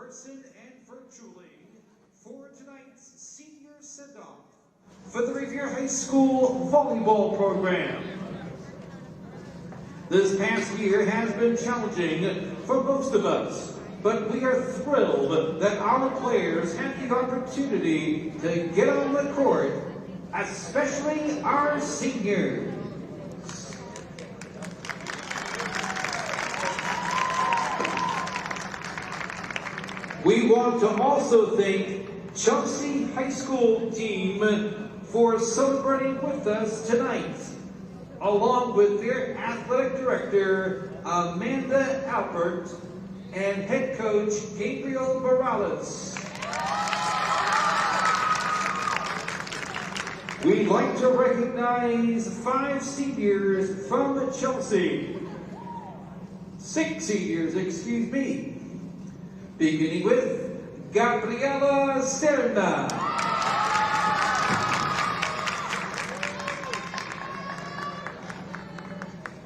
person and virtually for tonight's senior send-off for the Revere High School volleyball program. This past year has been challenging for most of us, but we are thrilled that our players had the opportunity to get on the court, especially our seniors. We want to also thank Chelsea High School team for celebrating with us tonight, along with their athletic director, Amanda Albert, and head coach, Gabriel Morales. We'd like to recognize 5 seniors from Chelsea. 6 seniors, excuse me. Beginning with Gabriela Serna.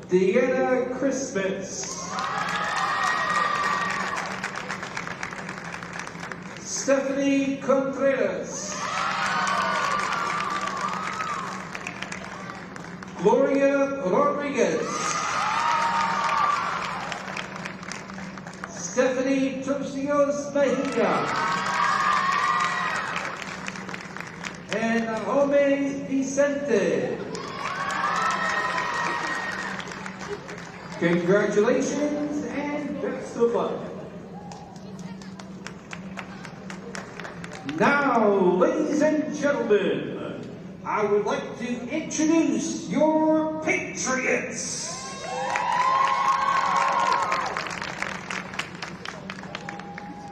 Deanna Christmas. Stephanie Contreras. Gloria Rodriguez. Stephanie Tercios Mejia. And Jose Vicente. Congratulations and best of luck. Now, ladies and gentlemen, I would like to introduce your Patriots.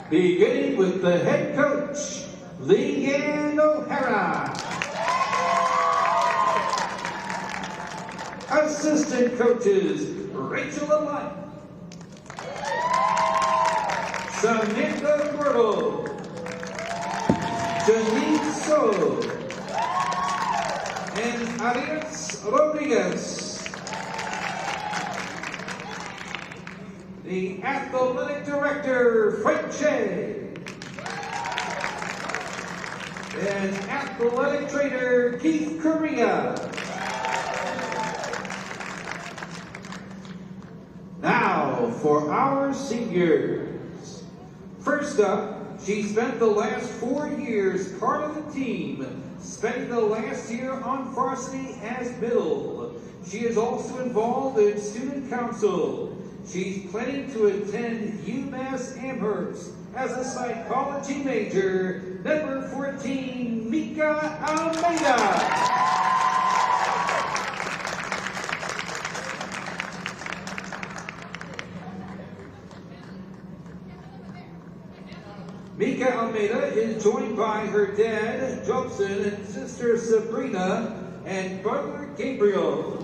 Beginning with the head coach, Leanne O'Hara. Assistant coaches, Rachel Allight, Samantha Myrtle, Janine So, and Arias Rodriguez. The athletic director, Frank Shea, and athletic trainer, Keith Correa. Now for our seniors. First up, she spent the last 4 years part of the team, spending the last year on varsity as middle. She is also involved in student council. She's planning to attend UMass Amherst as a psychology major. Number 14, Mika Almeida. Mika Almeida is joined by her dad, Jobson, and sister Sabrina, and brother Gabriel.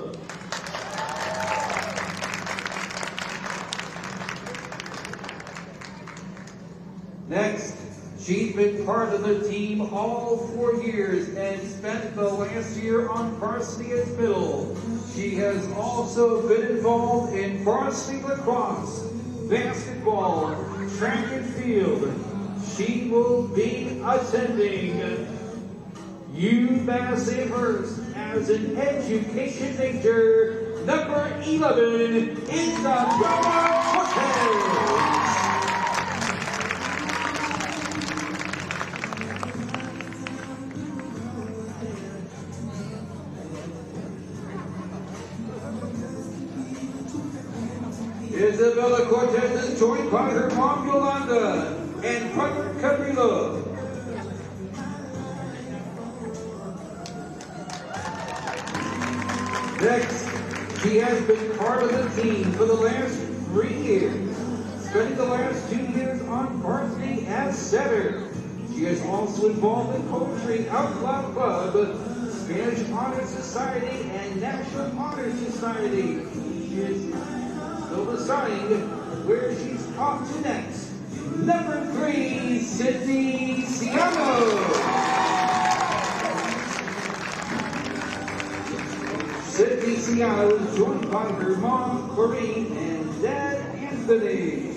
Next, she's been part of the team all 4 years and spent the last year on varsity as middle. She has also been involved in varsity lacrosse, basketball, track and field. She will be attending UMass Amherst as an education major. Number 11, Isabella Cortez. Isabella Cortez is joined by her mom, Yolanda, and brother, Cabrillo. Next, she has been part of the team for the last 3 years, spending the last 2 years on varsity as setter. She is also involved in Poetry Out Loud Club, Spanish Honor Society, and National Honor Society. She is still deciding where she's off to next. Number 3, Sydney Ciano. Sydney Ciano is joined by her mom, Corinne, and dad, Anthony.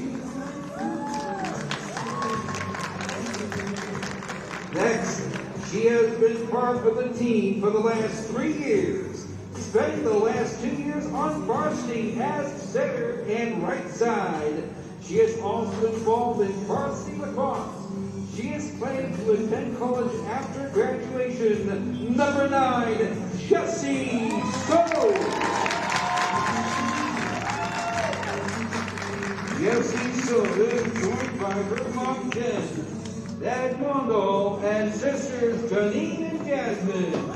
Next, she has been part of the team for the last 3 years, spending the last 2 years on varsity as center and right side. She is also involved in varsity lacrosse. She is planning to attend college after graduation. Number 9, Jessie So. Jessie So is joined by her mom Jen, Dad Mondo, and sisters Janine and Jasmine.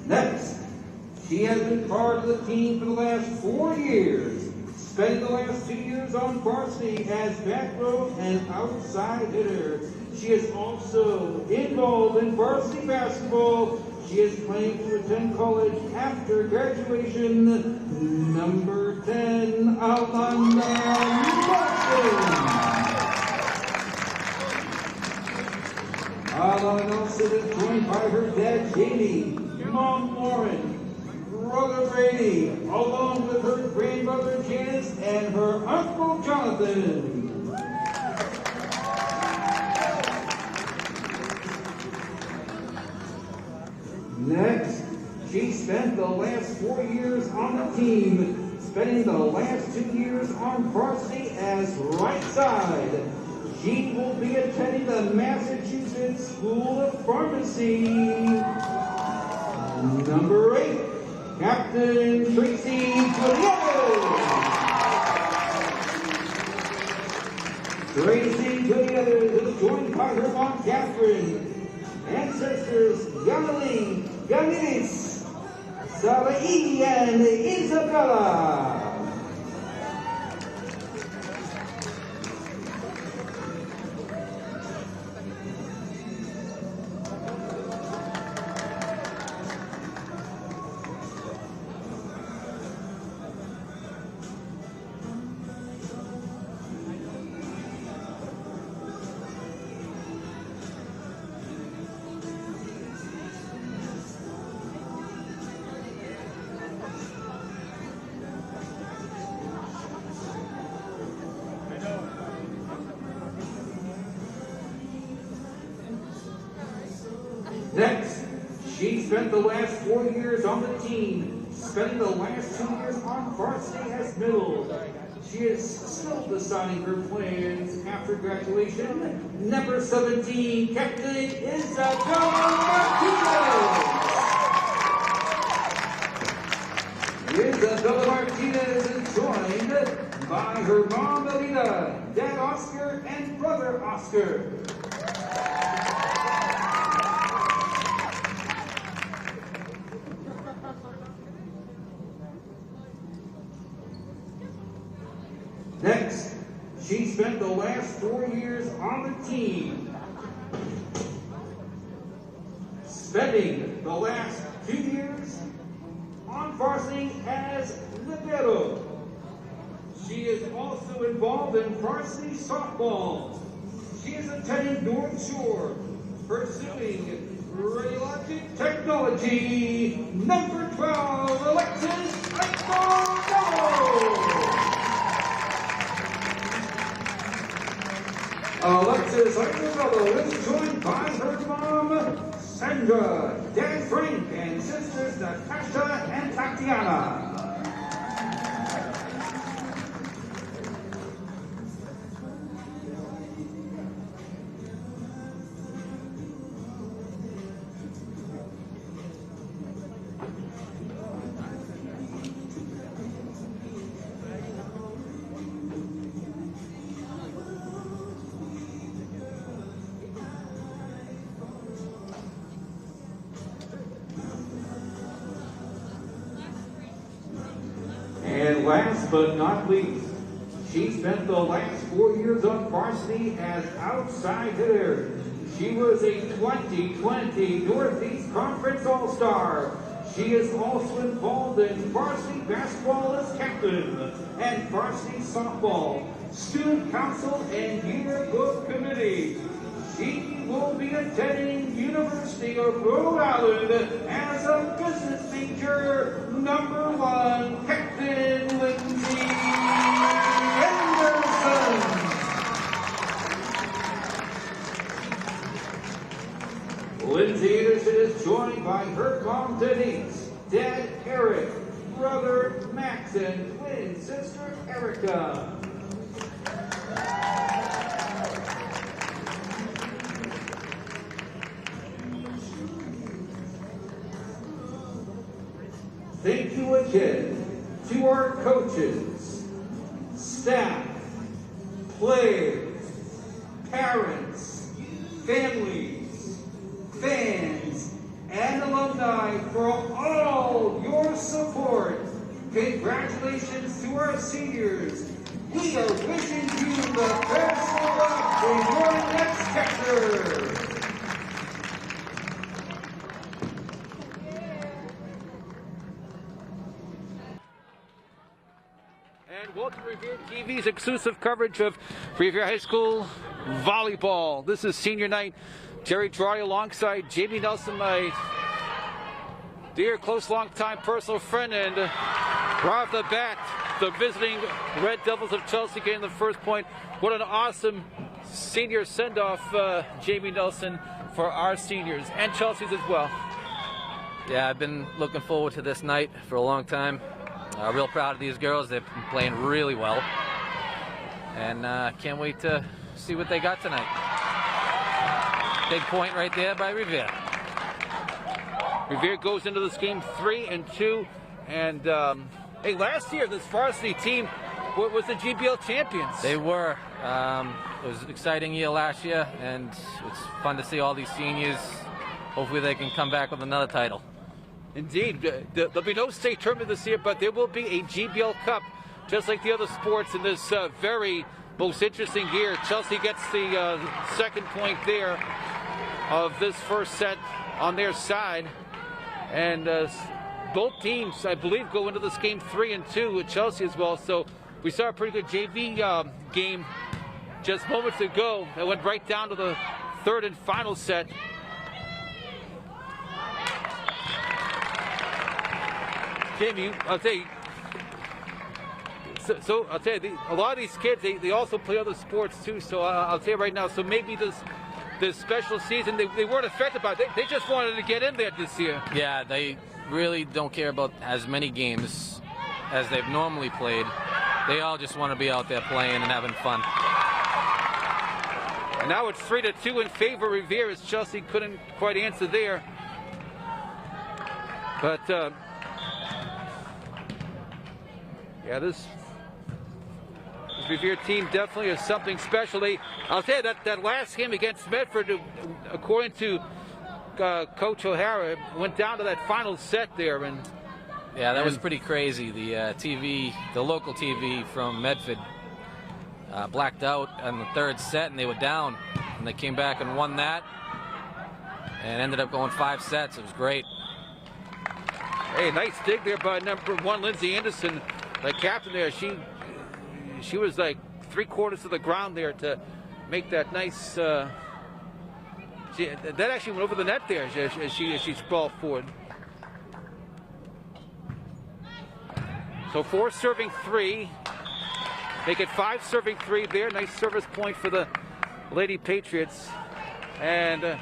Next, she has been part of the team for the last 4 years, spending the last 2 years on varsity as back row and outside hitter. She is also involved in varsity basketball. She is planning to attend college after graduation. Number 10, Alana Nelson. Alana Nelson is joined by her dad, Jamie, Mom Lauren, brother Brady, along with her grandmother Janice and her uncle Jonathan. Next, she spent the last 4 years on the team, spending the last 2 years on varsity as right side. She will be attending the Massachusetts School of Pharmacy. Number 8, Captain Tracy Gutierrez. Tracy Gutierrez is joined by her mom Catherine and sisters Yamaline, Yanis, Sarai, and Isabella. Next, she spent the last 4 years on the team, spending the last 2 years on varsity as middle. She is still deciding her plans after graduation. Number 17, Captain Isabella Martinez. Isabella Martinez is joined by her mom Alita, dad Oscar, and brother Oscar. Next, she spent the last 4 years on the team, spending the last 2 years on varsity as libero. She is also involved in varsity softball. She is attending North Shore, pursuing radiologic technology. Number 12, Alexis Eichel. Alexis Eichel is joined by her mom, Sandra, dad Frank, and sisters Natasha and Tatiana. And last but not least, she spent the last 4 years on varsity as outside hitter. She was a 2020 Northeast Conference All-Star. She is also involved in varsity basketball as captain and varsity softball, student council, and yearbook committee. She will be attending University of Rhode Island as a business major. Number 1, Captain Lindsay brother Max and twin sister Erica. Thank you again to our coaches, staff, players, parents, families, fans, and alumni for all your support. Congratulations to our seniors. We are wishing you the best of luck in your next chapter. And welcome to Revere TV's exclusive coverage of Revere High School volleyball. This is senior night. Jerry Dry alongside Jamie Nelson, my dear, close, long-time personal friend. And right off the bat, the visiting Red Devils of Chelsea getting the first point. What an awesome senior send-off, Jamie Nelson, for our seniors and Chelsea's as well. Yeah, I've been looking forward to this night for a long time. Real proud of these girls. They've been playing really well. And can't wait to see what they got tonight. Big point right there by Revere. Revere goes into this game 3-2. And hey, last year this varsity team was the GBL champions. They were. It was an exciting year last year, and it's fun to see all these seniors. Hopefully they can come back with another title. Indeed. There'll be no state tournament this year, but there will be a GBL Cup, just like the other sports in this very most interesting year. Chelsea gets the second point there of this first set on their side. And both teams, I believe, go into this game 3-2 with Chelsea as well. So we saw a pretty good JV game just moments ago. That went right down to the third and final set. Jamie, I'll tell you. So I'll tell you, a lot of these kids, they also play other sports too. So I'll tell you right now. So maybe this special season, they weren't affected by it. They just wanted to get in there this year. Yeah, they really don't care about as many games as they've normally played. They all just want to be out there playing and having fun. And now it's 3-2 in favor of Revere, as Chelsea couldn't quite answer there. But yeah, this Revere team definitely is something special. I'll tell you that last game against Medford, according to Coach O'Hara, went down to that final set there, and yeah, that was pretty crazy. The local TV from Medford blacked out on the third set, and they were down, and they came back and won that, and ended up going 5 sets. It was great. Hey, nice dig there by number 1, Lindsay Anderson, the captain there. She was like 3/4 of the ground there to make that nice. That actually went over the net there as she sprawled forward. So 4 serving 3, make it 5 serving 3 there. Nice service point for the Lady Patriots, and.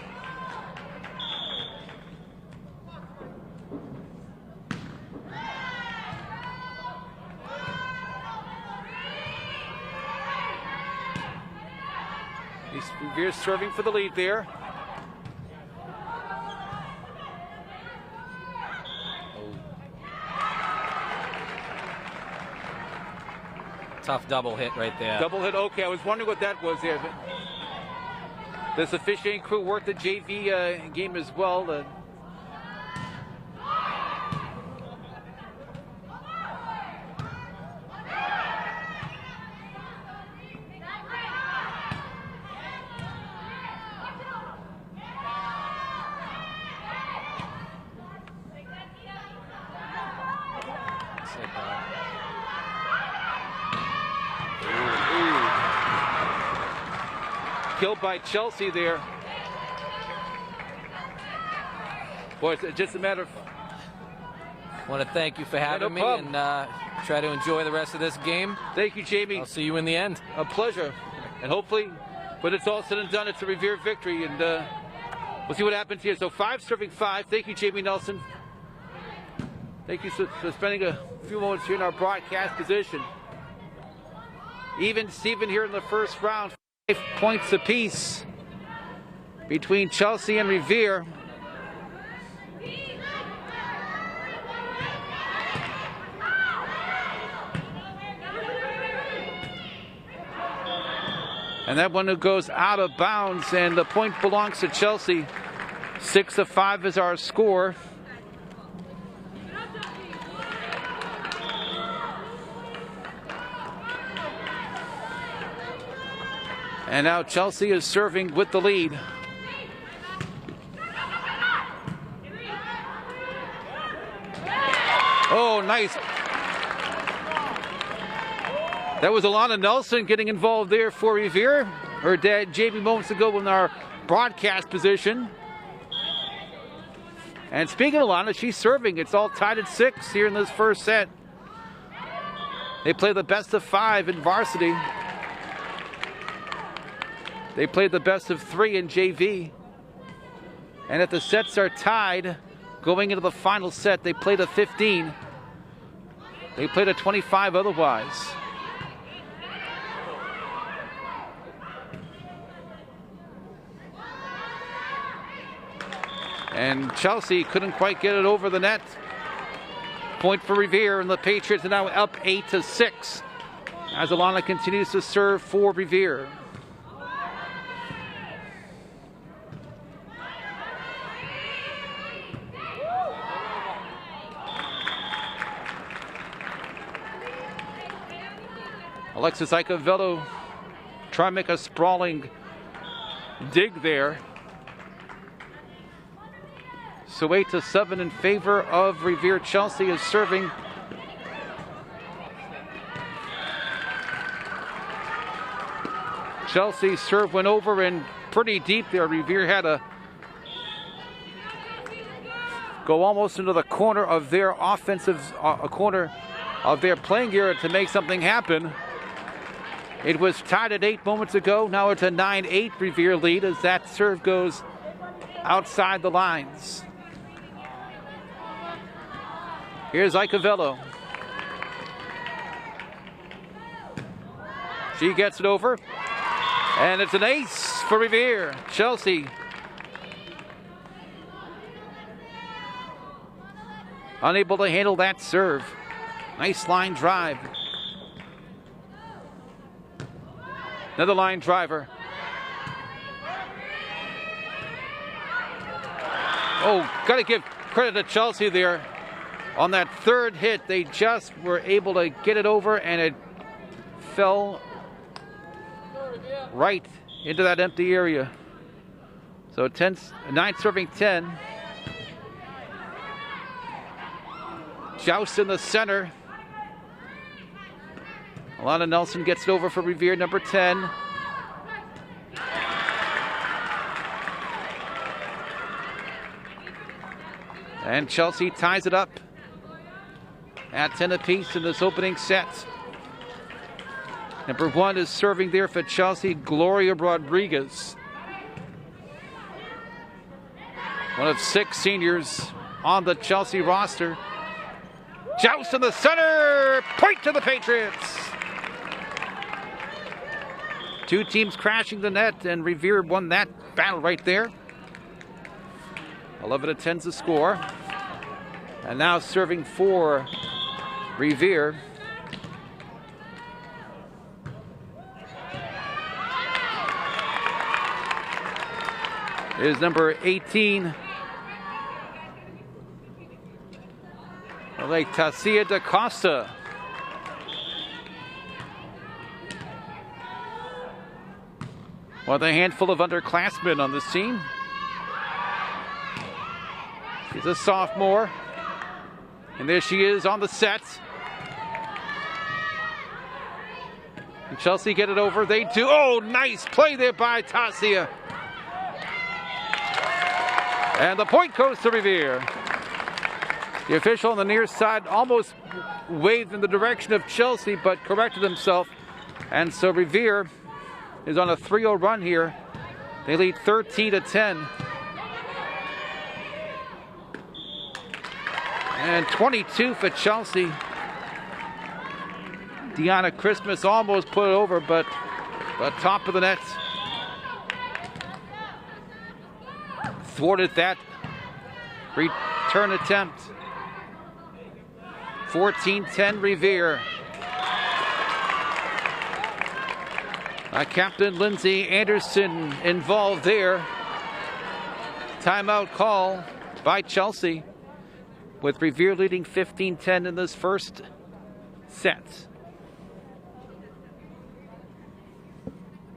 Revere's serving for the lead there. Tough double hit right there. Double hit, okay. I was wondering what that was there. But this officiating crew worked the JV game as well. Killed by Chelsea there. Boy, it's just a matter of... I want to thank you for having me, and try to enjoy the rest of this game. Thank you, Jamie. I'll see you in the end. A pleasure. And hopefully, when it's all said and done, it's a Revere victory, and we'll see what happens here. So 5 serving 5. Thank you, Jamie Nelson. Thank you for spending a few moments here in our broadcast position. Even Steven here in the first round, 5 points apiece between Chelsea and Revere. And that one goes out of bounds, and the point belongs to Chelsea. 6-5 is our score. And now Chelsea is serving with the lead. Oh, nice. That was Alana Nelson getting involved there for Revere. Her dad, JB, moments ago in our broadcast position. And speaking of Alana, she's serving. It's all tied at 6 here in this first set. They play the best of 5 in varsity. They played the best of 3 in JV. And if the sets are tied going into the final set, they played a 15. They played a 25 otherwise. And Chelsea couldn't quite get it over the net. Point for Revere, and the Patriots are now up 8-6 as Alana continues to serve for Revere. Alexis Icavello trying to make a sprawling dig there. So 8-7 in favor of Revere. Chelsea is serving. Chelsea serve went over and pretty deep there. Revere had to go almost into the corner of their offensive, corner of their playing area to make something happen. It was tied at 8 moments ago. Now it's a 9-8 Revere lead as that serve goes outside the lines. Here's Icavello. She gets it over. And it's an ace for Revere. Chelsea unable to handle that serve. Nice line drive. Another line driver. Oh, got to give credit to Chelsea there. On that third hit, they just were able to get it over, and it fell right into that empty area. So 9 serving 10. Joust in the center. Alana Nelson gets it over for Revere, number 10. And Chelsea ties it up at 10 apiece in this opening set. Number 1 is serving there for Chelsea, Gloria Rodriguez. One of 6 seniors on the Chelsea roster. Joust in the center, point to the Patriots. 2 teams crashing the net, and Revere won that battle right there. 11-10's the score. And now serving for Revere is number 18, like Tasia da Costa. One of a handful of underclassmen on this team. She's a sophomore. And there she is on the set. And Chelsea get it over. They do. Oh, nice play there by Tasia. And the point goes to Revere. The official on the near side almost waved in the direction of Chelsea, but corrected himself. And so Revere is on a 3-0 run here. They lead 13-10. And 22 for Chelsea. Deanna Christmas almost put it over, but top of the net thwarted that return attempt. 14-10 Revere. Captain Lindsay Anderson involved there. Timeout call by Chelsea, with Revere leading 15-10 in this first set.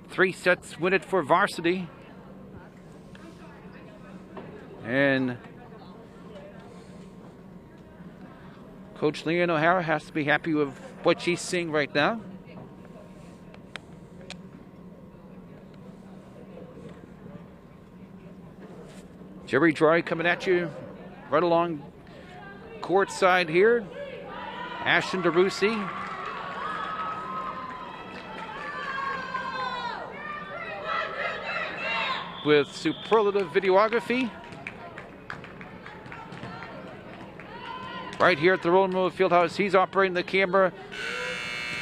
3 sets win it for varsity. And Coach Leanne O'Hara has to be happy with what she's seeing right now. Jerry Dry coming at you right along court side here. Ashton DeRusi. With superlative videography. Right here at the Roland Miller Fieldhouse, he's operating the camera.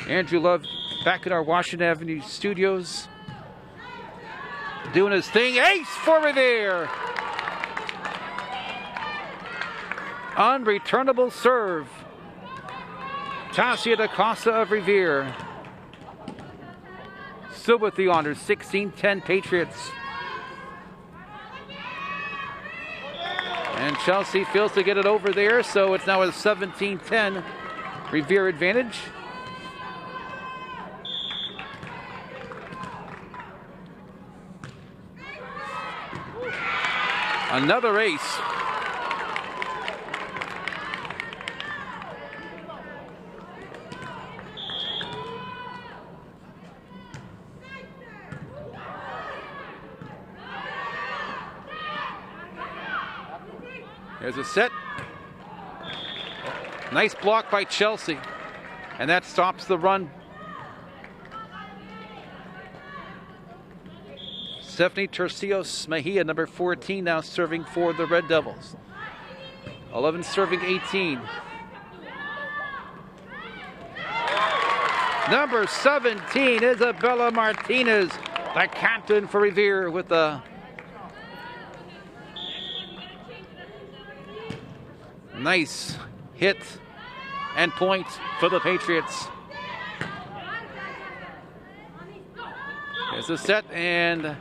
Andrew Love back in our Washington Avenue studios. Doing his thing. Ace for Revere. Unreturnable serve. Tasia DaCosta of Revere. Still with the honors, 16-10 Patriots. And Chelsea fails to get it over there, so it's now a 17-10 Revere advantage. Another ace. There's a set. Nice block by Chelsea. And that stops the run. Stephanie Tercios Mejia, number 14, now serving for the Red Devils. 11 serving 18. Number 17, Isabella Martinez, the captain for Revere, with the nice hit and point for the Patriots. There's a set, and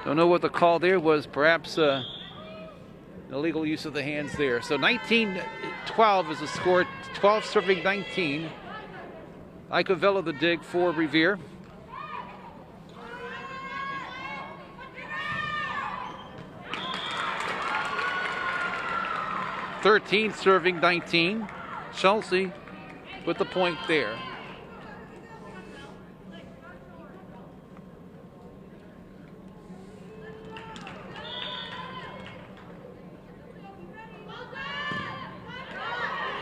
don't know what the call there was. Perhaps an illegal use of the hands there. So 19-12 is the score. 12 serving 19. Icavella the dig for Revere. (13 serving 19). Chelsea with the point there.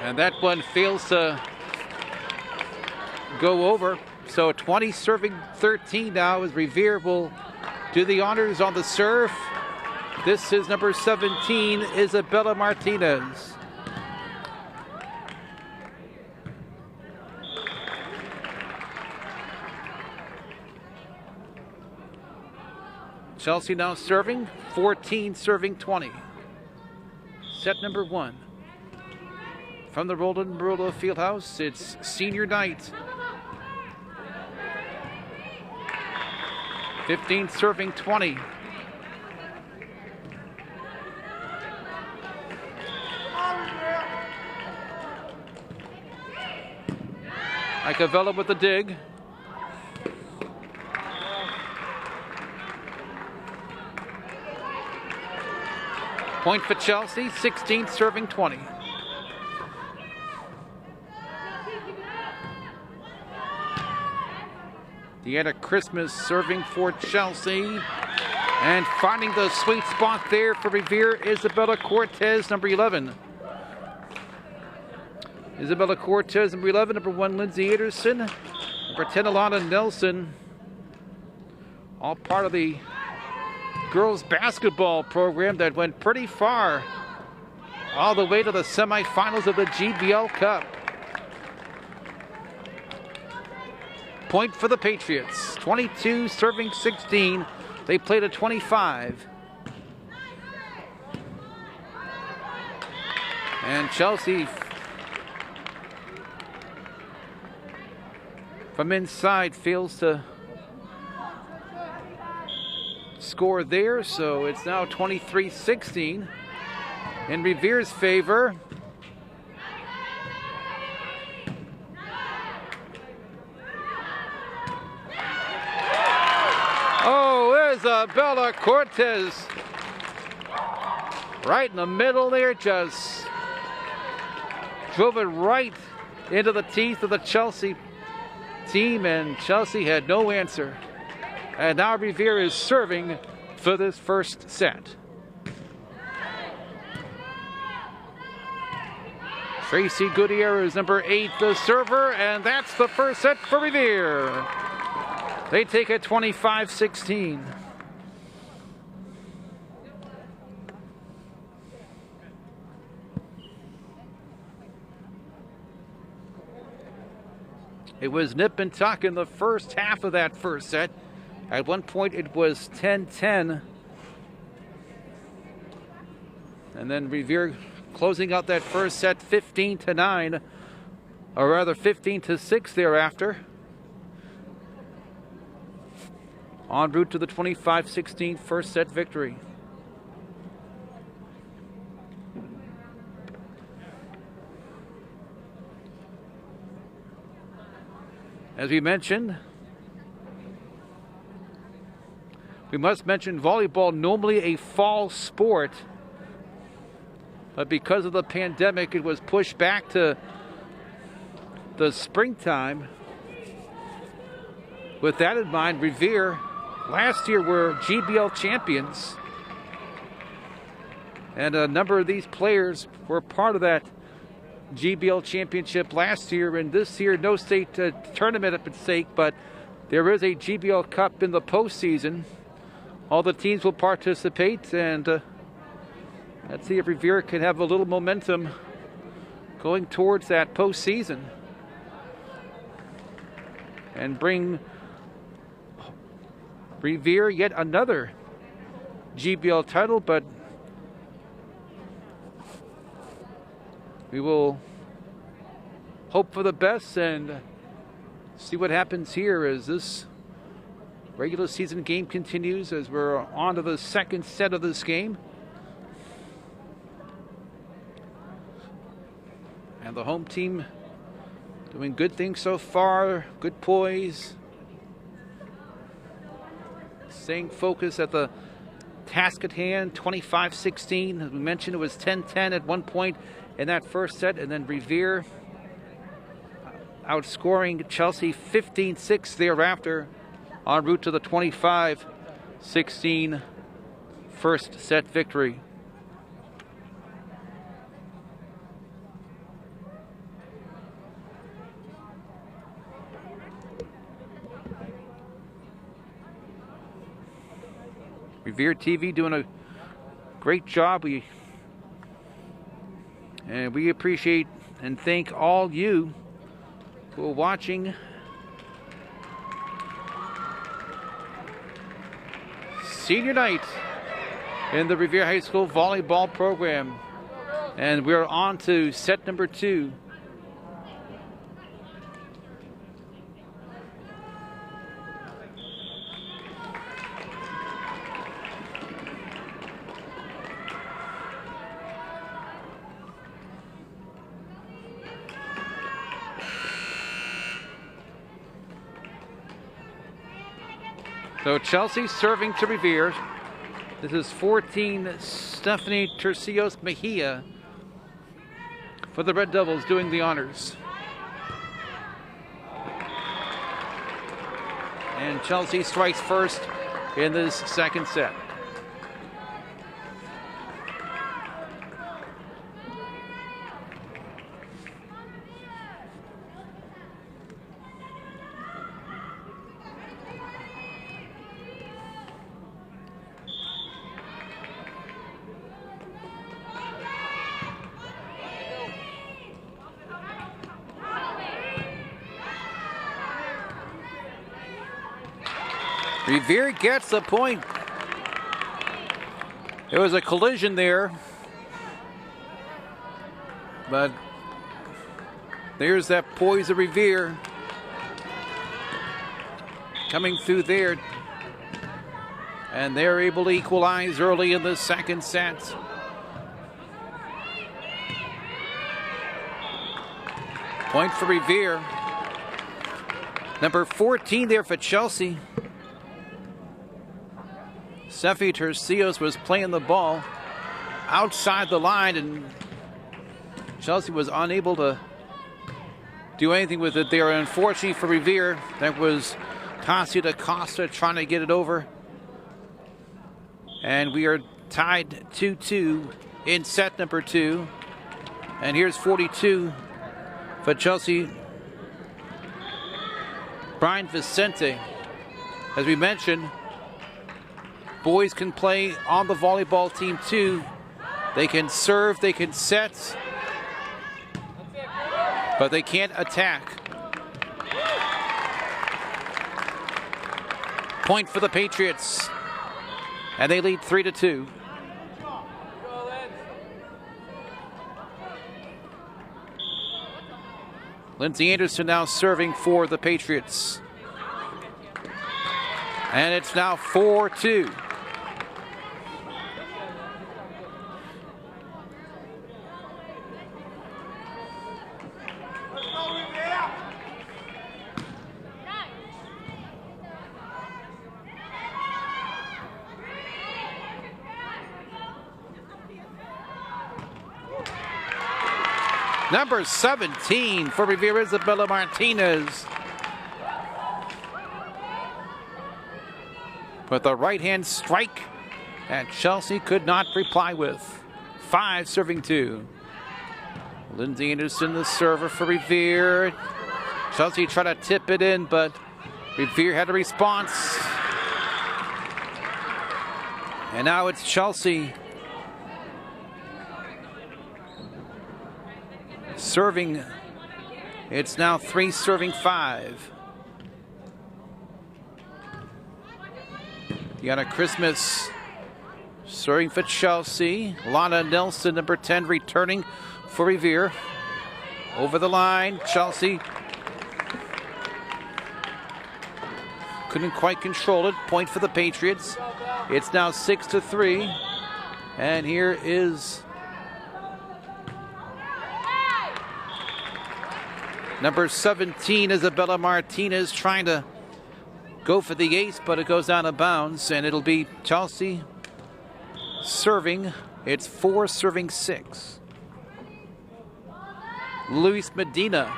And that one fails to go over. So 20 serving 13 now, as Revere will do the honors on the serve. This is number 17, Isabella Martinez. Chelsea now serving, 14 serving 20. Set number 1. From the Roland Marola Fieldhouse, it's senior night. 15 serving 20. Icavella with the dig. Point for Chelsea, 16 serving 20. Deanna Christmas serving for Chelsea. And finding the sweet spot there for Revere, Isabella Cortez, number 11. Isabella Cortez, number 11. Number 1, Lindsay Anderson. Number 10, Alana Nelson. All part of the girls basketball program that went pretty far, all the way to the semifinals of the GBL Cup. Point for the Patriots. 22 serving 16. They played a 25. And Chelsea from inside fails to score there, so it's now 23-16 in Revere's favor. Oh, Isabella Cortez right in the middle there, just drove it right into the teeth of the Chelsea team, and Chelsea had no answer. And now Revere is serving for this first set. Tracy Goodyear is number 8, the server, and that's the first set for Revere. They take it 25-16. It was nip and tuck in the first half of that first set. At one point it was 10-10. And then Revere closing out that first set 15-9, or rather 15-6 thereafter. En route to the 25-16 first set victory. As we mentioned, we must mention volleyball, normally a fall sport, but because of the pandemic, it was pushed back to the springtime. With that in mind, Revere last year were GBL champions, and a number of these players were part of that GBL championship last year, and this year no state tournament at stake, but there is a GBL Cup in the postseason. All the teams will participate, and let's see if Revere can have a little momentum going towards that postseason and bring Revere yet another GBL title, but we will hope for the best and see what happens here as this regular season game continues, as we're on to the second set of this game. And the home team doing good things so far, good poise, staying focused at the task at hand. 25-16, as we mentioned, it was 10-10 at one point in that first set, and then Revere outscoring Chelsea 15-6 thereafter, en route to the 25-16 first set victory. Revere TV doing a great job. We appreciate and thank all you who are watching. Senior night in the Revere High School volleyball program. And we're on to set number 2. So Chelsea serving to Revere. This is 14, Stephanie Tercios Mejia for the Red Devils doing the honors. And Chelsea strikes first in this second set. Revere gets the point. There was a collision there. But there's that poise of Revere coming through there. And they're able to equalize early in the second set. Point for Revere. Number 14 there for Chelsea. Sefi Tercios was playing the ball outside the line, and Chelsea was unable to do anything with it there. Unfortunately for Revere, that was Tassia da Costa trying to get it over. And we are tied 2-2 in set number 2. And here's 42 for Chelsea. Brian Vicente. As we mentioned, boys can play on the volleyball team too. They can serve, they can set, but they can't attack. Point for the Patriots, and they lead 3-2. Lindsay Anderson now serving for the Patriots. And it's now 4-2. Number 17 for Revere, Isabella Martinez. With a right-hand strike that Chelsea could not reply with. 5 serving 2. Lindsay Anderson, the server for Revere. Chelsea tried to tip it in, but Revere had a response. And now it's Chelsea serving. It's now 3 serving 5. Deanna Christmas serving for Chelsea. Lana Nelson, number 10, returning for Revere. Over the line, Chelsea couldn't quite control it. Point for the Patriots. It's now 6-3. And here is number 17, Isabella Martinez, trying to go for the ace, but it goes out of bounds, and it'll be Chelsea serving. It's 4 serving 6. Luis Medina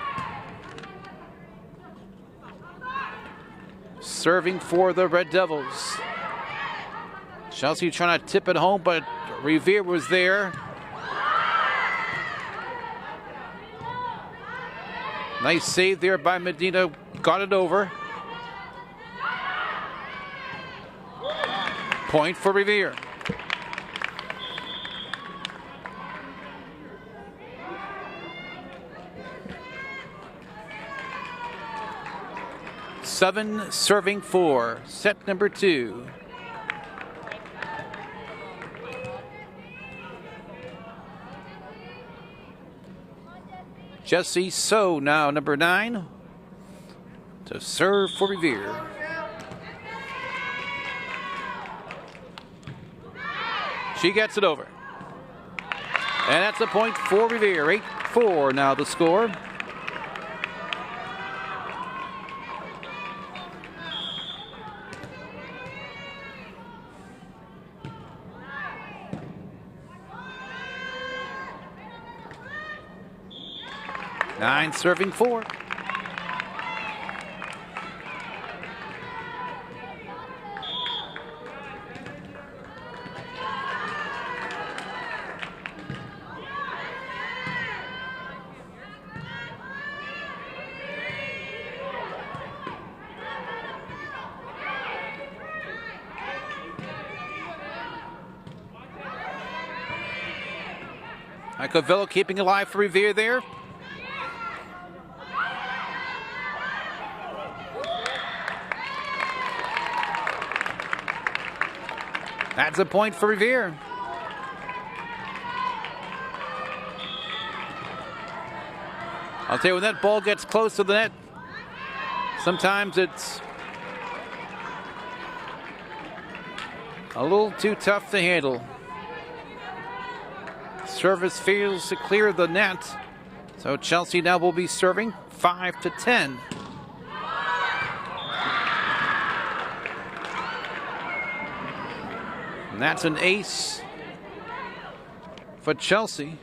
serving for the Red Devils. Chelsea trying to tip it home, but Revere was there. Nice save there by Medina. Got it over. Point for Revere. Seven serving 4. Set number 2. Jesse So now number 9 to serve for Revere. She gets it over. And that's a point for Revere. 8-4 now the score. Nine serving 4. Iacovella keeping alive for Revere there. That's a point for Revere. I'll tell you, when that ball gets close to the net, sometimes it's a little too tough to handle. Service fails to clear the net, so Chelsea now will be serving 5-10. And that's an ace for Chelsea.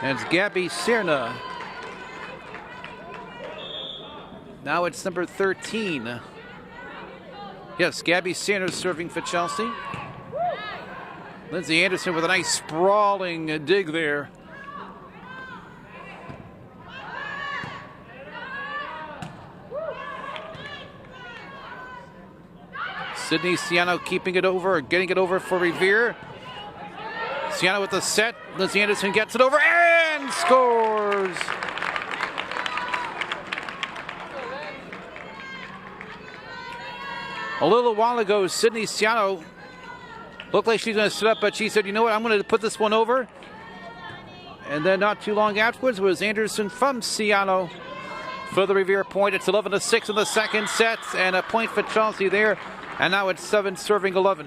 That's Gabby Serna. Now it's number 13. Yes, Gabby Serna serving for Chelsea. Lindsay Anderson with a nice sprawling dig there. Sydney Ciano keeping it over, getting it over for Revere. Ciano with the set. Lindsay Anderson gets it over and scores. A little while ago, Sydney Ciano looked like she's going to sit up, but she said, you know what, I'm going to put this one over. And then not too long afterwards was Anderson from Ciano for the Revere point. It's 11-6 in the second set, and a point for Chelsea there. And now it's 7 serving 11.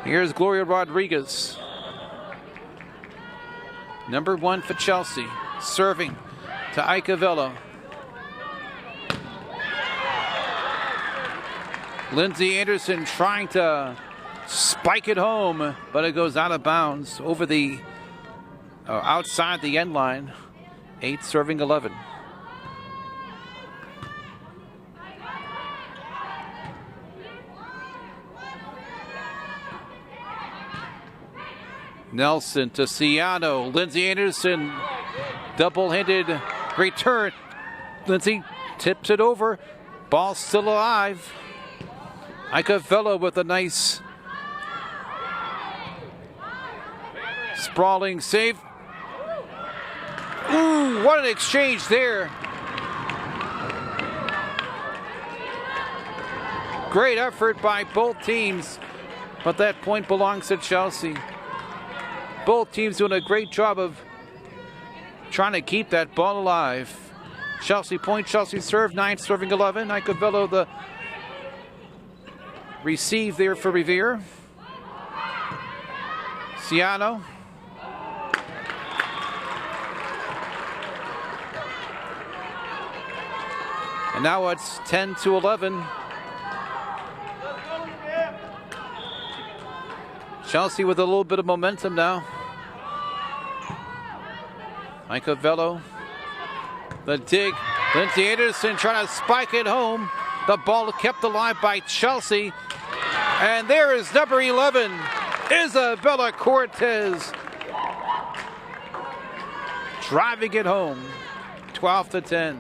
Here's Gloria Rodriguez. Number 1 for Chelsea. Serving to Icavella. Lindsay Anderson trying to spike it home, but it goes out of bounds over the outside the end line. 8 serving 11. Nelson to Ciano. Lindsay Anderson, double-handed return. Lindsay tips it over. Ball still alive. Icavella with a nice sprawling save. Ooh, what an exchange there. Great effort by both teams, but that point belongs to Chelsea. Both teams doing a great job of trying to keep that ball alive. Chelsea point, Chelsea serve, 9 serving 11. Icavella the receive there for Revere. Ciano. And now it's 10-11. Chelsea with a little bit of momentum now. Icavella, the dig. Lindsay Anderson trying to spike it home. The ball kept alive by Chelsea. And there is number 11, Isabella Cortez, driving it home, 12-10.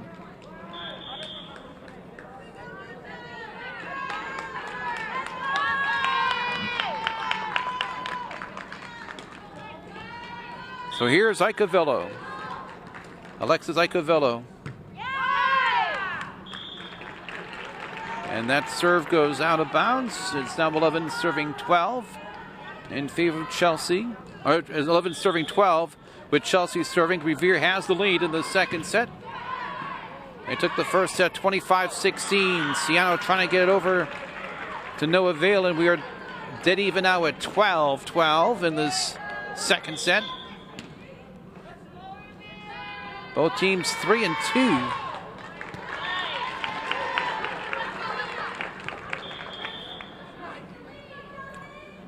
So here's Icavella, Alexis Icavella. And that serve goes out of bounds. It's now 11 serving 12 in favor of Chelsea. Or 11 serving 12 with Chelsea serving. Revere has the lead in the second set. They took the first set 25-16. Ciano trying to get it over to no avail, and we are dead even now at 12-12 in this second set. Both teams 3-2.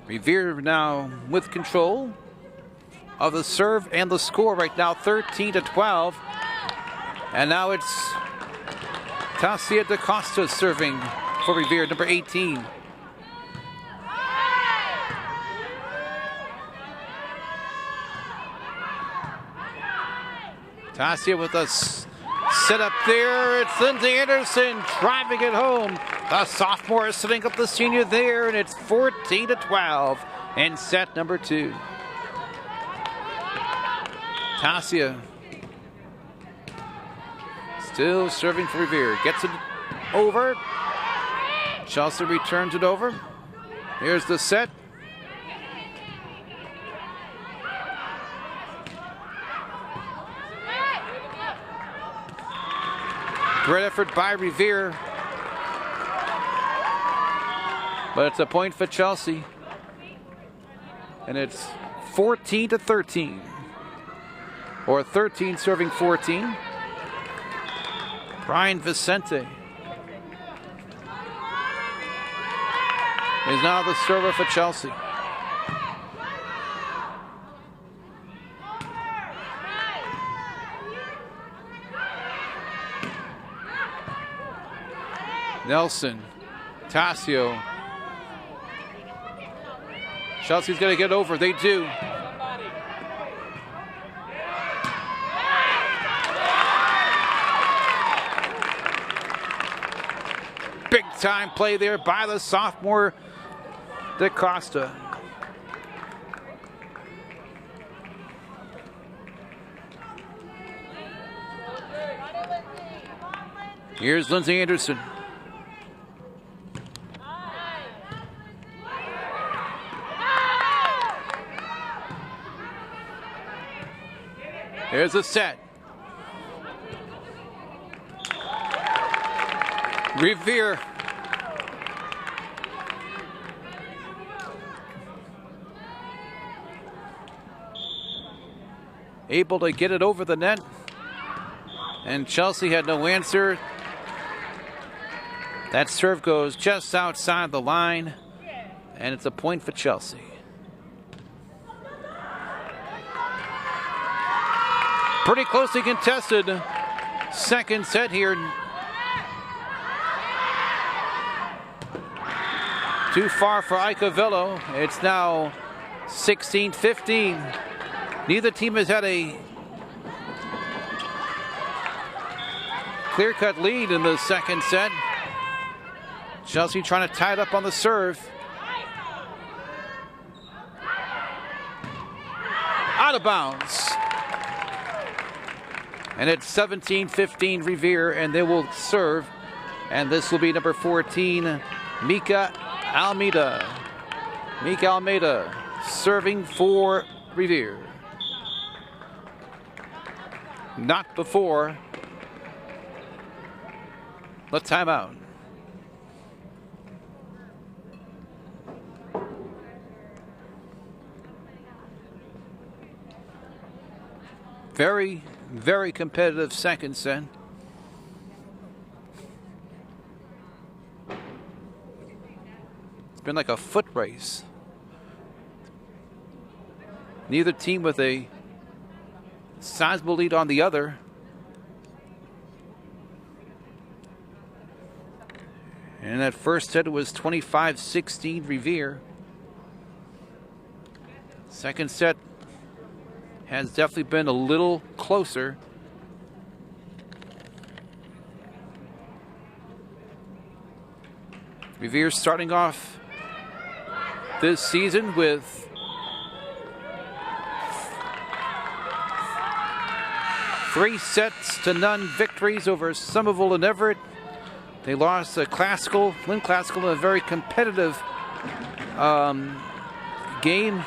Revere now with control of the serve and the score right now, 13-12. And now it's Tasia DaCosta serving for Revere, number 18. Tasia with a set up there. It's Lindsay Anderson driving it home. The sophomore is setting up the senior there, and it's 14-12 in set number 2. Tasia Still serving for Revere. Gets it over. Chelsea returns it over. Here's the set. Great effort by Revere. But it's a point for Chelsea. And it's 14-13. Or 13 serving 14. Brian Vicente is now the server for Chelsea. Nelson, Tassio. Chelsea's going to get over. They do. Big time play there by the sophomore DaCosta. Here's Lindsay Anderson. Here's a set. Revere. Able to get it over the net. And Chelsea had no answer. That serve goes just outside the line. And it's a point for Chelsea. Pretty closely contested second set here. Too far for Icavello. It's now 16-15. Neither team has had a clear-cut lead in the second set. Chelsea trying to tie it up on the serve. Out of bounds. And it's 17-15 Revere, and they will serve. And this will be number 14, Mika Almeida. Mika Almeida serving for Revere. Not before the timeout. Very, very competitive second set. It's been like a foot race. Neither team with a sizable lead on the other. And that first set was 25-16 Revere. Second set has definitely been a little closer. Revere starting off this season with 3-0 victories over Somerville and Everett. They lost a Flint Classical in a very competitive game.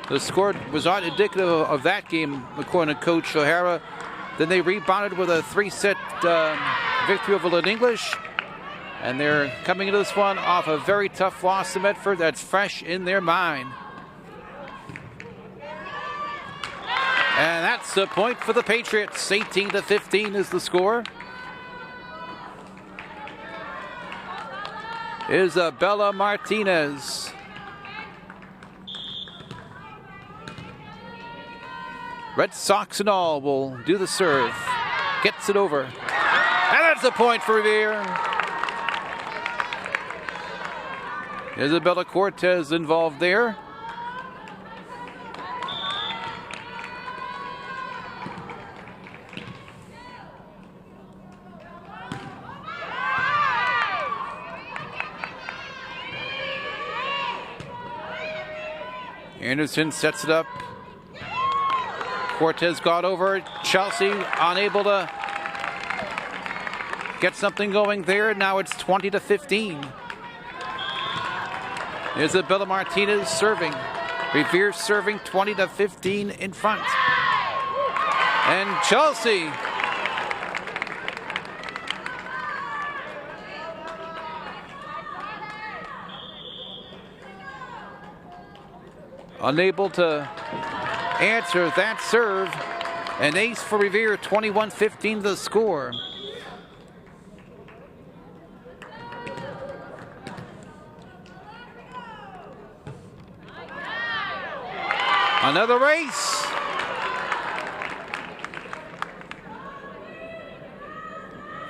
The score was not indicative of that game, according to Coach O'Hara. Then they rebounded with a 3-set victory over Lynn English. And they're coming into this one off a very tough loss to Medford that's fresh in their mind. And that's the point for the Patriots. 18-15 is the score. Isabella Martinez. Red Sox and all will do the serve. Gets it over. And that's a point for Revere. Isabella Cortez involved there. Anderson sets it up. Cortez got over, Chelsea unable to get something going there. Now it's 20-15. Isabella Martinez serving. Revere serving 20-15 in front. And Chelsea unable to answer that serve. An ace for Revere, 21-15 the score. Another ace.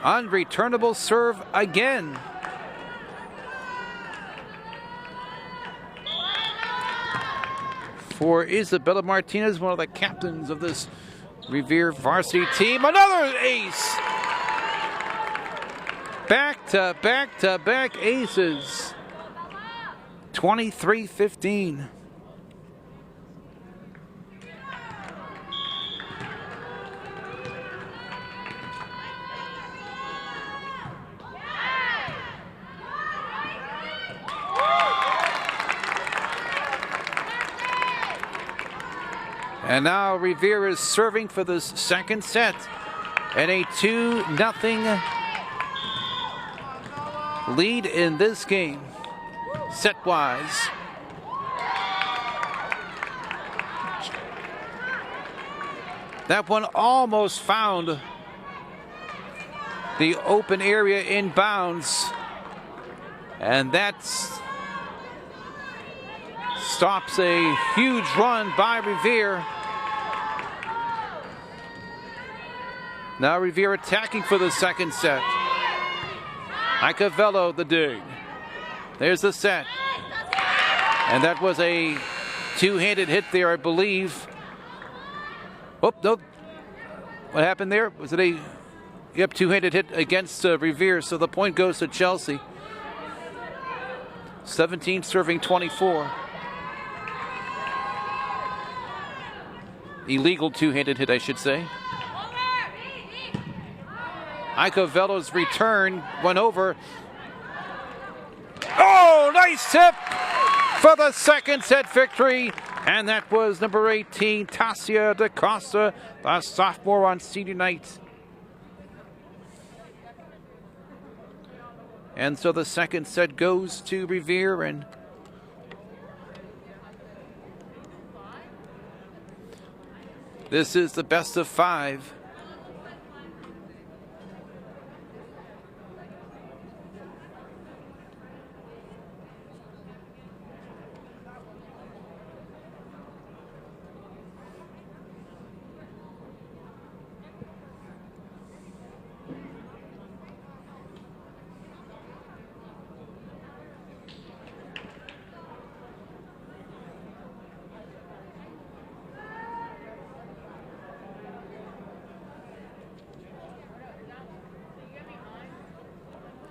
Unreturnable serve again. For Isabella Martinez, one of the captains of this Revere varsity team. Another ace. Back-to-back aces. 23-15. And now Revere is serving for this second set. And a 2-0 lead in this game, set-wise. That one almost found the open area in bounds. And that stops a huge run by Revere. Now Revere attacking for the second set. Icavello the dig. There's the set. And that was a two-handed hit there, I believe. Oh, no. What happened there? Was it a two-handed hit against Revere, so the point goes to Chelsea. 17 serving 24. Illegal two-handed hit, I should say. Icavello's return went over. Oh, nice tip for the second set victory. And that was number 18, Tasia DaCosta, the sophomore on senior night. And so the second set goes to Revere, and this is the best of 5.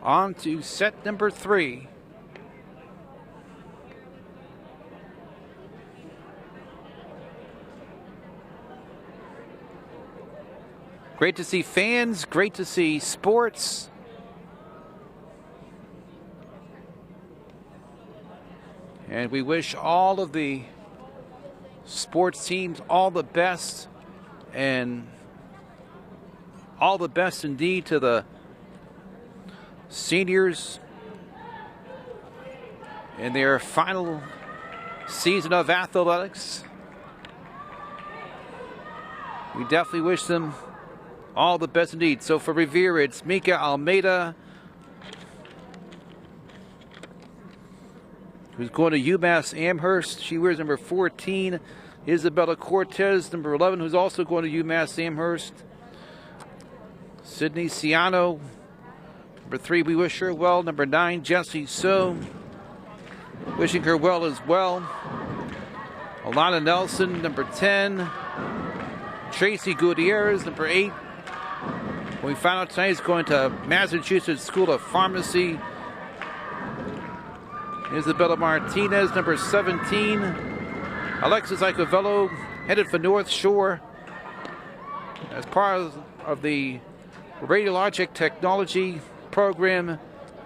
On to set number 3. Great to see fans, great to see sports. And we wish all of the sports teams all the best, and all the best indeed to the seniors in their final season of athletics. We definitely wish them all the best indeed. So for Revere, it's Mika Almeida, who's going to UMass Amherst. She wears number 14. Isabella Cortez, number 11, who's also going to UMass Amherst. Sydney Ciano, number 3, we wish her well. Number 9, Jessie So, wishing her well as well. Alana Nelson, number 10. Tracy Gutierrez, number 8. We found out tonight he's going to Massachusetts School of Pharmacy. Isabella Martinez, number 17. Alexis Icavello, headed for North Shore. as part of the radiologic technology program,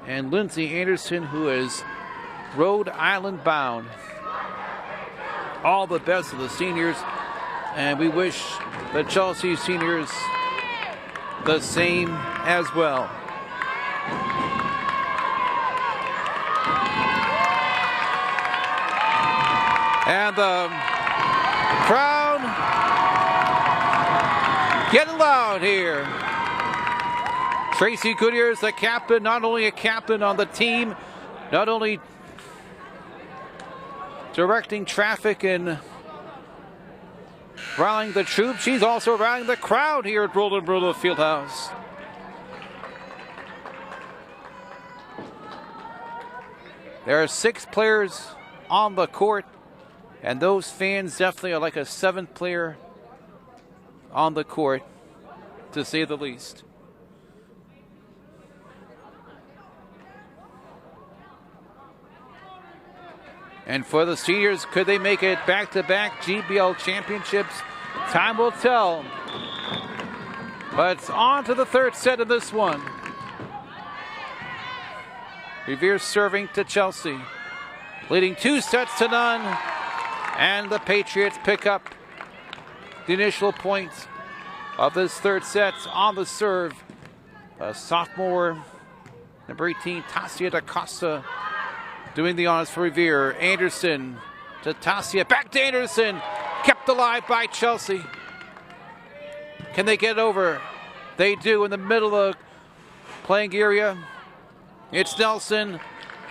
and Lindsay Anderson, who is Rhode Island bound. All the best to the seniors, and we wish the Chelsea seniors the same as well. And the crowd getting loud here. Tracy Goodyear is the captain, not only a captain on the team, not only directing traffic and rallying the troops, she's also rallying the crowd here at Roland Bruno Fieldhouse. There are 6 players on the court, and those fans definitely are like a 7th player on the court, to say the least. And for the seniors, could they make it back-to-back GBL championships? Time will tell. But it's on to the 3rd set of this one. Revere serving to Chelsea, leading 2-0. And the Patriots pick up the initial points of this 3rd set on the serve. A sophomore, number 18, Tasia DaCosta, doing the honors for Revere. Anderson to Tasia, back to Anderson, kept alive by Chelsea. Can they get over? They do in the middle of the playing area. It's Nelson,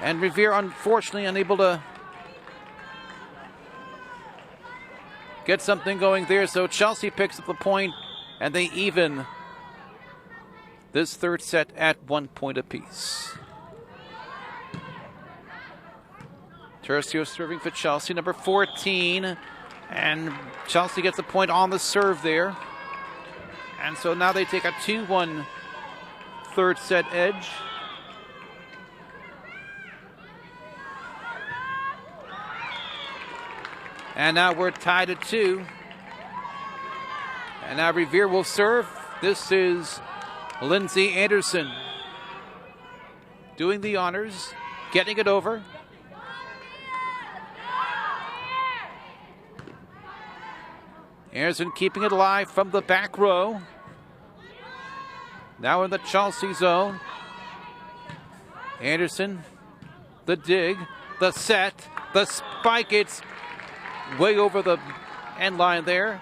and Revere unfortunately unable to get something going there, so Chelsea picks up the point, and they even this 3rd set at 1 point apiece. Tercio serving for Chelsea, number 14, and Chelsea gets a point on the serve there. And so now they take a 2-1 3rd set edge. And now we're tied at 2. And now Revere will serve. This is Lindsay Anderson doing the honors, getting it over. Anderson keeping it alive from the back row. Now in the Chelsea zone. Anderson, the dig, the set, the spike. It's way over the end line there.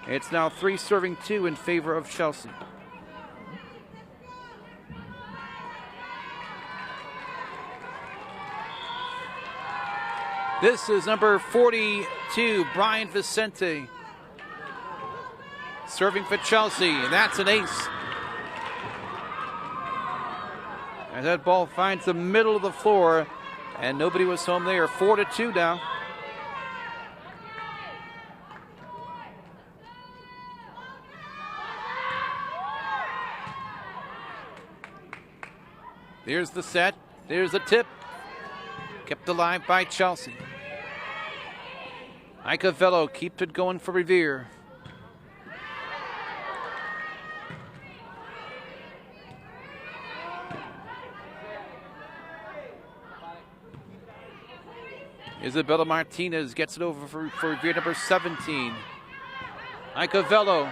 It's now 3-2 in favor of Chelsea. This is number 42, Brian Vicente, serving for Chelsea, and that's an ace. As that ball finds the middle of the floor, and nobody was home there. 4-2 now. There's the set. There's the tip. Kept alive by Chelsea. Icavello keeps it going for Revere. Isabella Martinez gets it over for Revere, number 17. Icavello,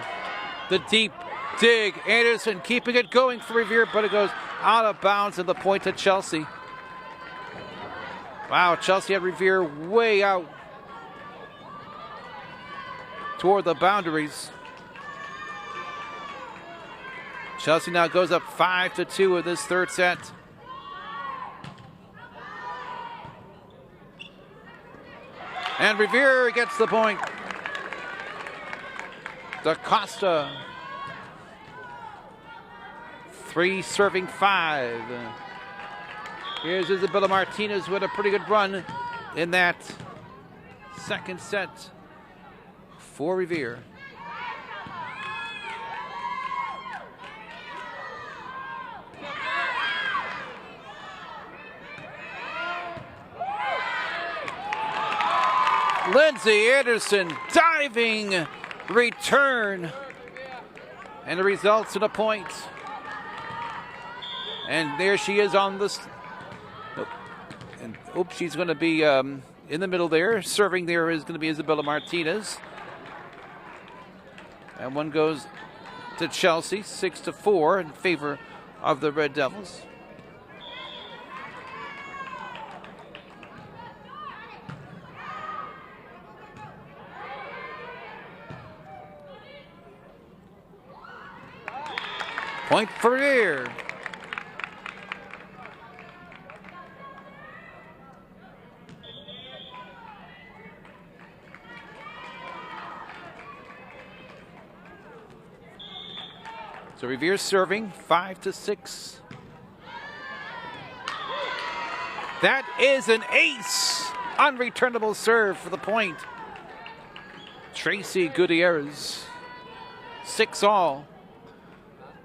the deep dig. Anderson keeping it going for Revere, but it goes out of bounds, and the point to Chelsea. Wow, Chelsea had Revere way out toward the boundaries. Chelsea now goes up 5-2 in this 3rd set. And Revere gets the point. DaCosta, 3-5. Here's Isabella Martinez with a pretty good run in that 2nd set for Revere. Lindsay Anderson, diving return And it results in a point. And there she is on this. And she's going to be in the middle there. Serving there is going to be Isabella Martinez. And one goes to Chelsea, 6-4 in favor of the Red Devils. Point for Revere. So Revere serving 5-6. That is an ace. Unreturnable serve for the point. Tracy Gutierrez. 6-all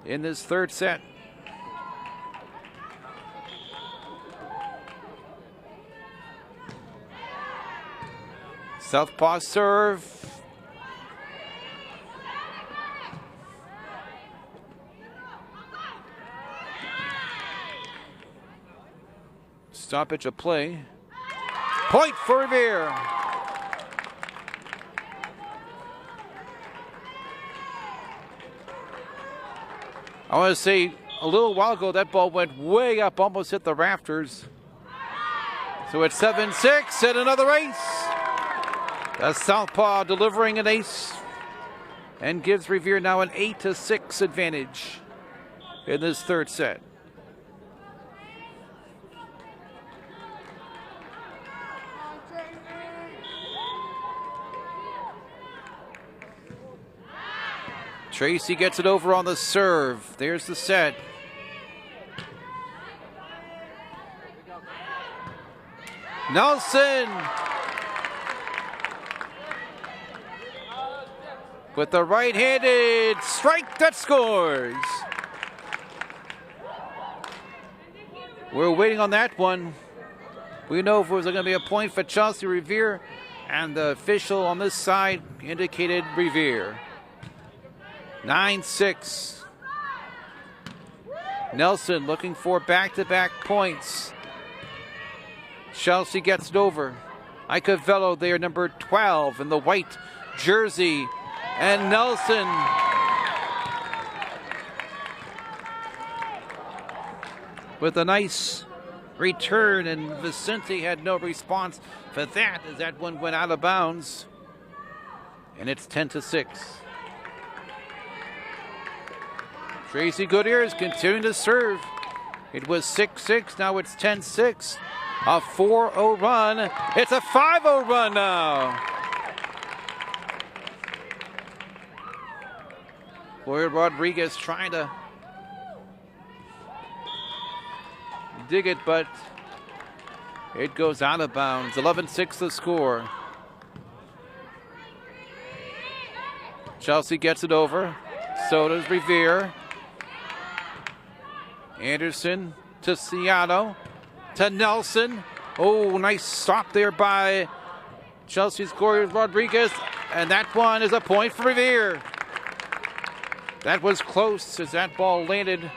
in this third set. Southpaw serve. Stoppage of play. Point for Revere. I want to say a little while ago that ball went way up, almost hit the rafters. So it's 7-6 and another ace. That's Southpaw delivering an ace and gives Revere now an 8-6 advantage in this third set. Tracy gets it over on the serve. There's the set. Nelson with the right-handed strike that scores. We're waiting on that one. We know if it was going to be a point for Chelsea Revere, and the official on this side indicated Revere. 9-6. Nelson looking for back-to-back points. Chelsea gets it over. Icavello there, number 12 in the white jersey. And Nelson with a nice return, and Vicente had no response for that as that one went out of bounds. And it's 10-6. Tracy Gutierrez continuing to serve. It was 6-6, now it's 10-6. A 4-0 run. It's a 5-0 run now. Boyd Rodriguez trying to dig it, but it goes out of bounds. 11-6 the score. Chelsea gets it over. So does Revere. Anderson to Ciano, to Nelson. Oh, nice stop there by Chelsea's Corey Rodriguez. And that one is a point for Revere. That was close as that ball landed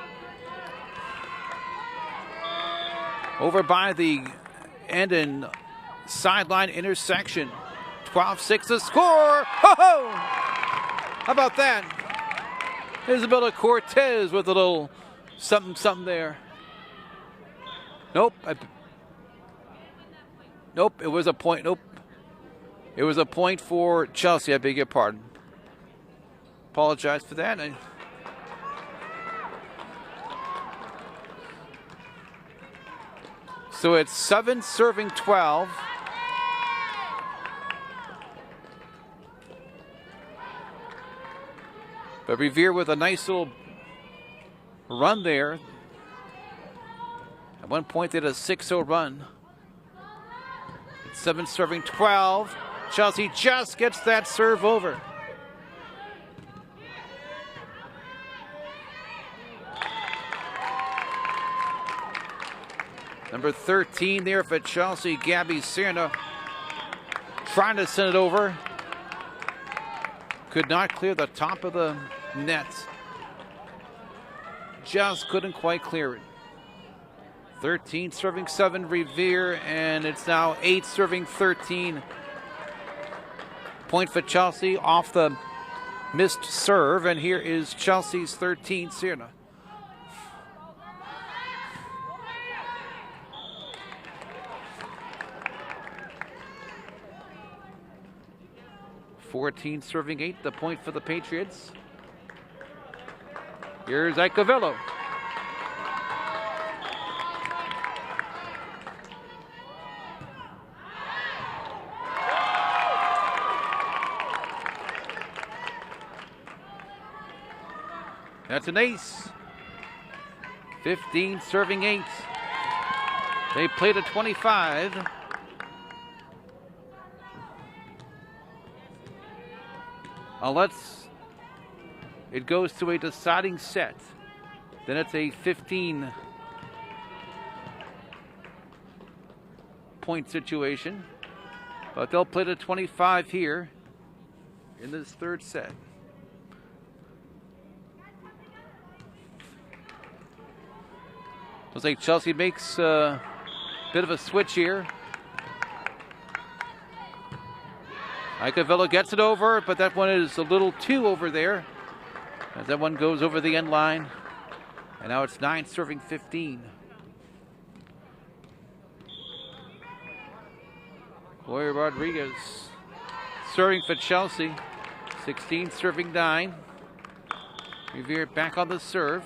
over by the end and sideline intersection. 12-6 the score. Ho-ho! How about that? Isabella Cortez with a little something there. Nope. Nope, it was a point. Nope. It was a point for Chelsea, I beg your pardon. Apologize for that. So it's 7 serving 12. But Revere with a nice little run there. At one point they had a 6-0 run. It's 7 serving 12. Chelsea just gets that serve over. Number 13 there for Chelsea, Gabby Serna, trying to send it over. Could not clear the top of the net. just couldn't quite clear it. 13 serving 7 Revere, and it's now 8 serving 13. Point for Chelsea off the missed serve, and here is Chelsea's 13, Sierna. (14 serving 8), the point for the Patriots. Here's Icovello. That's an ace. 15 serving 8. They played a 25. Unless it goes to a deciding set, then it's a 15-point situation. But they'll play to 25 here in this third set. Looks like Chelsea makes a bit of a switch here. Icovello gets it over, but that one is a little too over there, as that one goes over the end line. And now it's 9 serving 15. Boy Rodriguez serving for Chelsea. 16 serving 9. Revere back on the serve.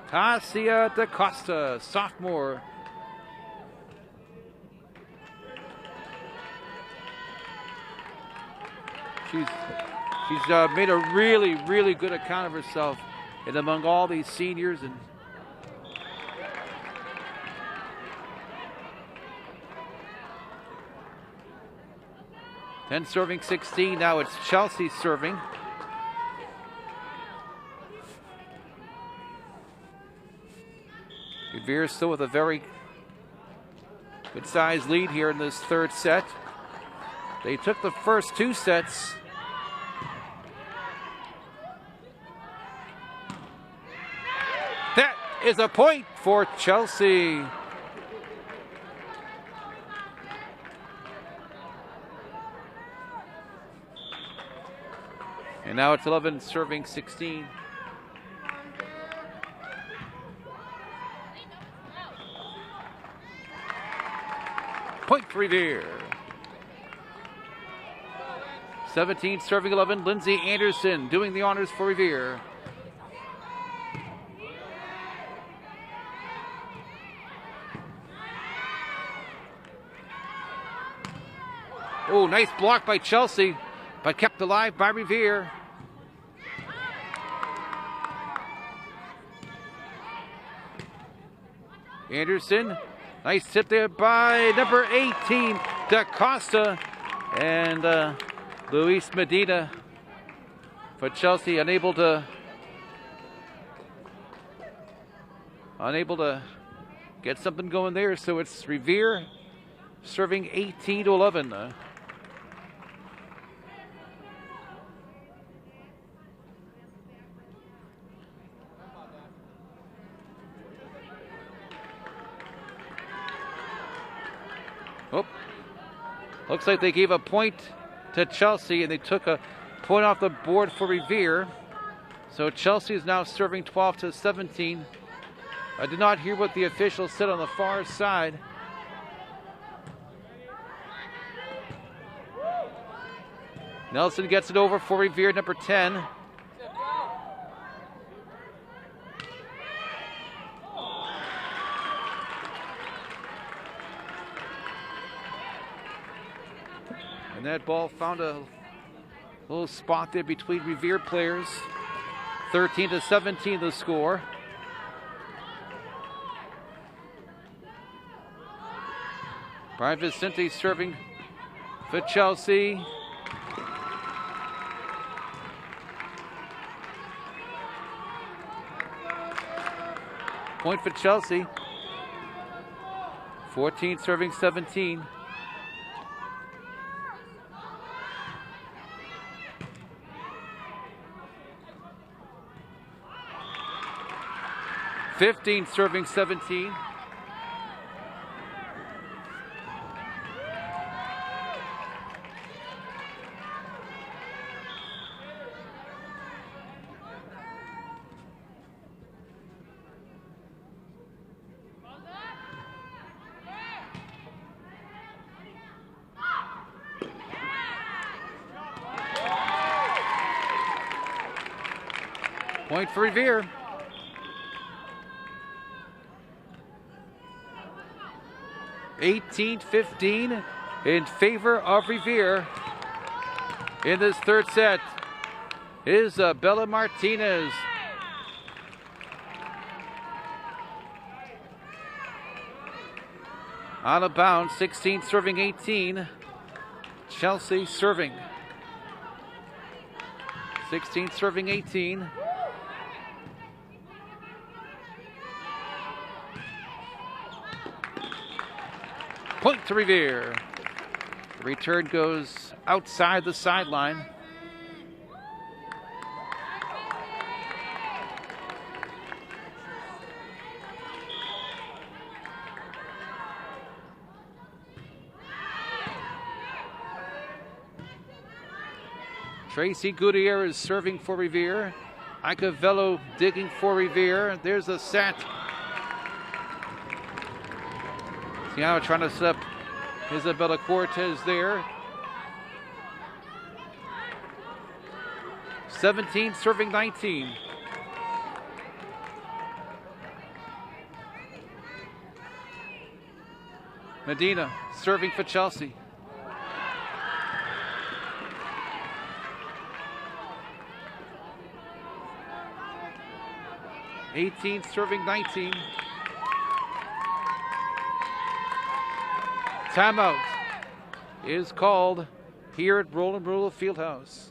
Tasia DaCosta, sophomore. She's made a really, really good account of herself, and among all these seniors. And ten serving 16. Now it's Chelsea serving. Revere still with a very good sized lead here in this third set. They took the first 2 sets. That is a point for Chelsea. And now it's 11 serving 16. Point for Revere. 17 serving 11, Lindsay Anderson doing the honors for Revere. Oh, nice block by Chelsea, but kept alive by Revere. Anderson, nice tip there by number 18, DaCosta, and Luis Medina for Chelsea, unable to get something going there. So it's Revere serving 18-11. Oh, looks like they gave a point to Chelsea, and they took a point off the board for Revere. So Chelsea is now serving 12-17. I did not hear what the official said on the far side. Nelson gets it over for Revere, number 10. And that ball found a little spot there between Revere players. 13-17 the score. Brian Vicente serving for Chelsea. Point for Chelsea. 14 serving 17. 15 serving 17. Point for Revere. (18-15) in favor of Revere. In this third set is Bella Martinez. Out of bounds, 16 serving 18. Chelsea serving. 16 serving 18. Point to Revere. The return goes outside the sideline. Tracy Gutierrez serving for Revere. Icavello digging for Revere. There's a set. Ciano trying to set up Isabella Cortez there. 17 serving 19. Medina serving for Chelsea. (18 serving 19). Timeout is called here at Roland Rula Fieldhouse.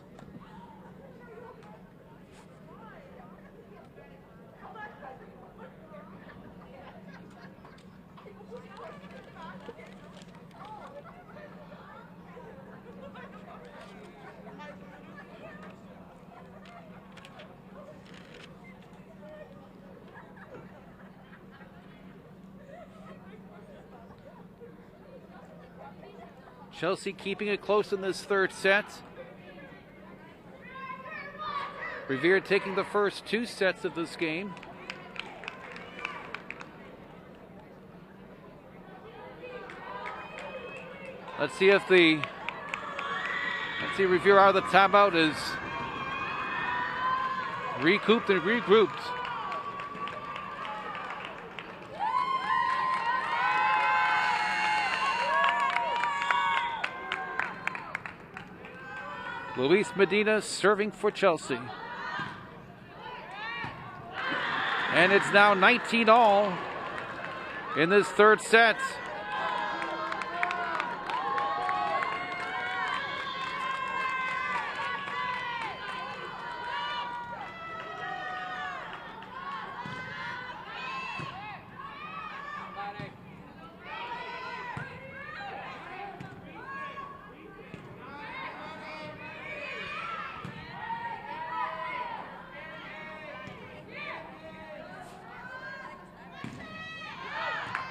Chelsea keeping it close in this third set. Revere taking the first two sets of this game. Let's see Revere out of the timeout is recouped and regrouped. Luis Medina serving for Chelsea. And it's now 19-all in this third set.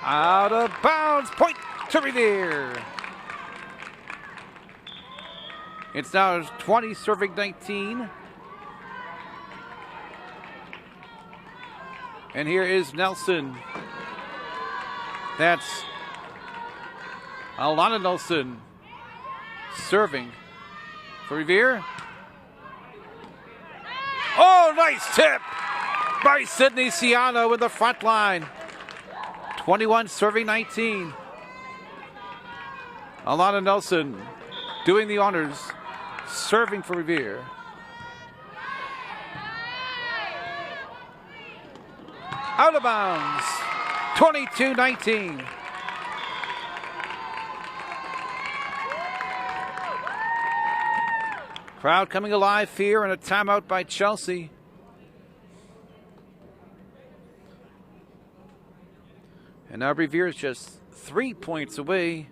Out of bounds, point to Revere. It's now 20 serving 19. And here is Nelson. That's Alana Nelson serving for Revere. Oh, nice tip by Sydney Ciano in the front line. 21 serving 19. Alana Nelson doing the honors, serving for Revere. Out of bounds, 22-19. Crowd coming alive here and a timeout by Chelsea. And now Revere is just 3 points away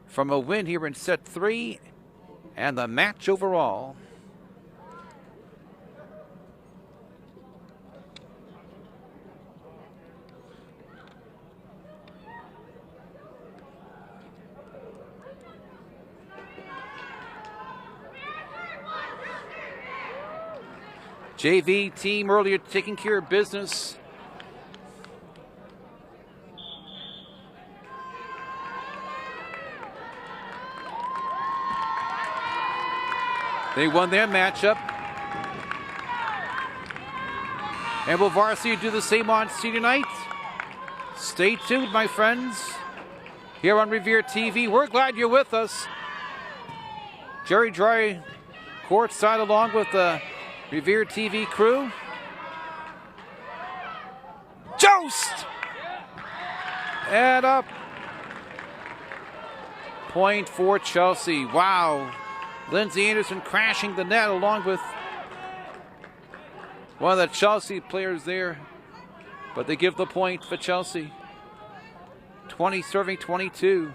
from a win here in set 3 and the match overall. JV team earlier taking care of business. They won their matchup. And will Varsity do the same on senior night? Stay tuned, my friends. Here on Revere TV, we're glad you're with us. Jerry Dry courtside along with the Revere TV crew. Jost! And up. Point for Chelsea. Wow. Lindsay Anderson crashing the net along with one of the Chelsea players there. But they give the point for Chelsea. 20 serving 22.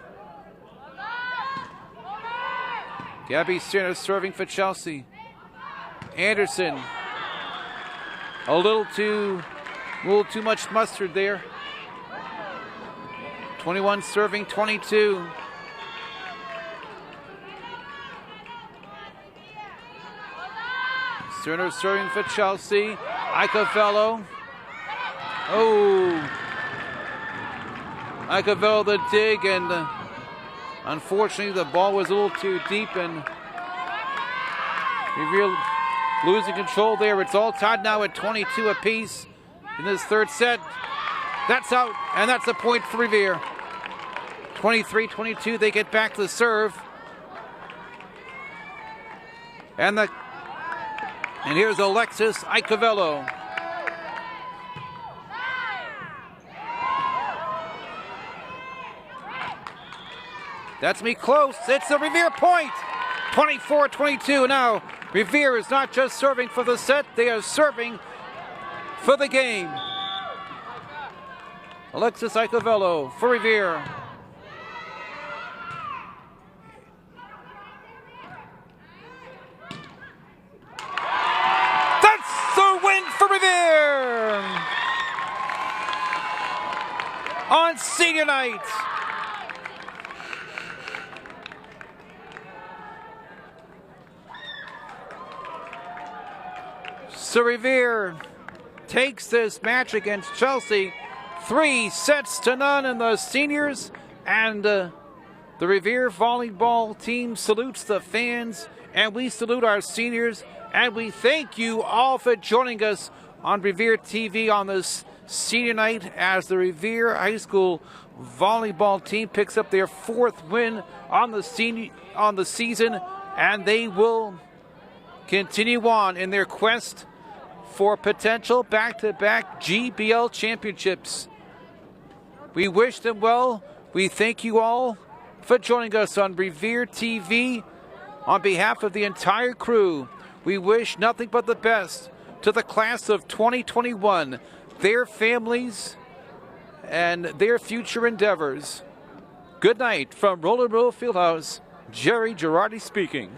Gabby Sinner serving for Chelsea. Anderson. A little too much mustard there. 21 serving 22. Cerner serving for Chelsea. Icavello. Oh. Icavello the dig, and unfortunately the ball was a little too deep, and Revere losing control there. It's all tied now at 22 apiece in this third set. That's out, and that's a point for Revere. 23-22, they get back to the serve. And here's Alexis Icavello. That's me close. It's a Revere point. 24-22 now. Revere is not just serving for the set, they are serving for the game. Alexis Icavello for Revere. That's the win for Revere on senior night. So Revere takes this match against Chelsea 3-0 in the seniors, and the Revere volleyball team salutes the fans, and we salute our seniors, and we thank you all for joining us on Revere TV on this senior night as the Revere High School volleyball team picks up their 4th win on the season, and they will continue on in their quest for potential back-to-back GBL championships. We wish them well. We thank you all for joining us on Revere TV. On behalf of the entire crew, we wish nothing but the best to the class of 2021, their families, and their future endeavors. Good night from Roller Row Fieldhouse. Jerry Girardi speaking.